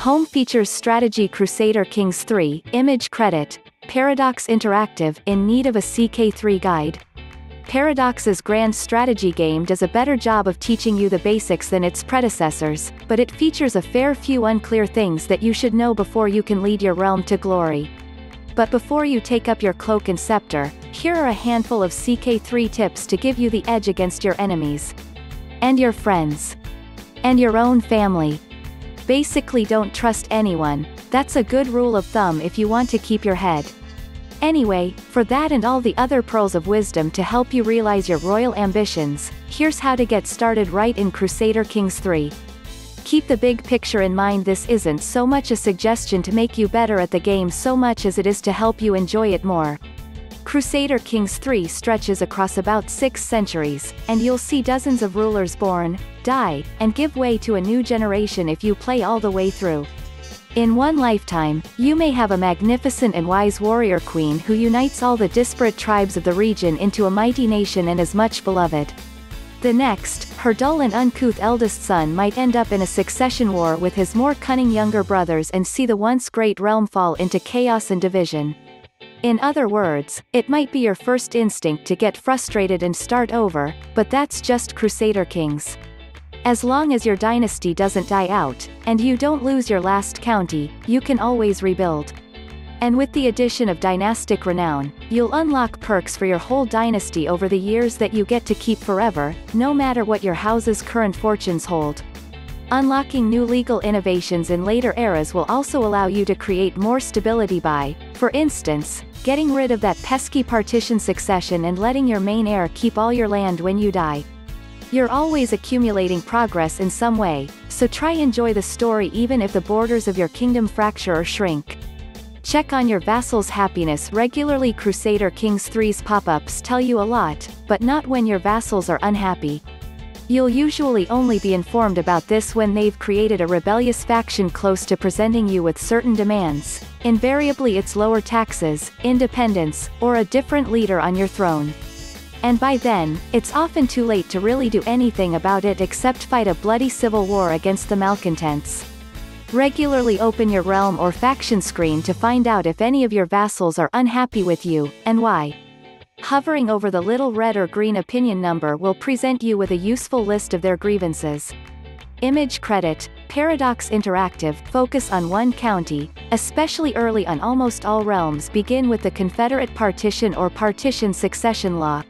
Home Features Strategy Crusader Kings 3, Image Credit, Paradox Interactive, in need of a CK3 guide. Paradox's grand strategy game does a better job of teaching you the basics than its predecessors, but it features a fair few unclear things that you should know before you can lead your realm to glory. But before you take up your cloak and scepter, here are a handful of CK3 tips to give you the edge against your enemies. And your friends. And your own family. Basically, don't trust anyone. That's a good rule of thumb if you want to keep your head. Anyway, for that and all the other pearls of wisdom to help you realize your royal ambitions, here's how to get started right in Crusader Kings 3. Keep the big picture in mind. This isn't so much a suggestion to make you better at the game so much as it is to help you enjoy it more. Crusader Kings 3 stretches across about 6 centuries, and you'll see dozens of rulers born, die, and give way to a new generation if you play all the way through. In one lifetime, you may have a magnificent and wise warrior queen who unites all the disparate tribes of the region into a mighty nation and is much beloved. The next, her dull and uncouth eldest son might end up in a succession war with his more cunning younger brothers and see the once great realm fall into chaos and division. In other words, it might be your first instinct to get frustrated and start over, but that's just Crusader Kings. As long as your dynasty doesn't die out, and you don't lose your last county, you can always rebuild. And with the addition of dynastic renown, you'll unlock perks for your whole dynasty over the years that you get to keep forever, no matter what your house's current fortunes hold. Unlocking new legal innovations in later eras will also allow you to create more stability by, for instance, getting rid of that pesky partition succession and letting your main heir keep all your land when you die. You're always accumulating progress in some way, so try enjoy the story even if the borders of your kingdom fracture or shrink. Check on your vassals' happiness regularly. Crusader Kings 3's pop-ups tell you a lot, but not when your vassals are unhappy. You'll usually only be informed about this when they've created a rebellious faction close to presenting you with certain demands. Invariably it's lower taxes, independence, or a different leader on your throne. And by then, it's often too late to really do anything about it except fight a bloody civil war against the malcontents. Regularly open your realm or faction screen to find out if any of your vassals are unhappy with you, and why. Hovering over the little red or green opinion number will present you with a useful list of their grievances. Image Credit, Paradox Interactive, focus on one county, especially early on. Almost all realms begin with the Confederate Partition or Partition succession law,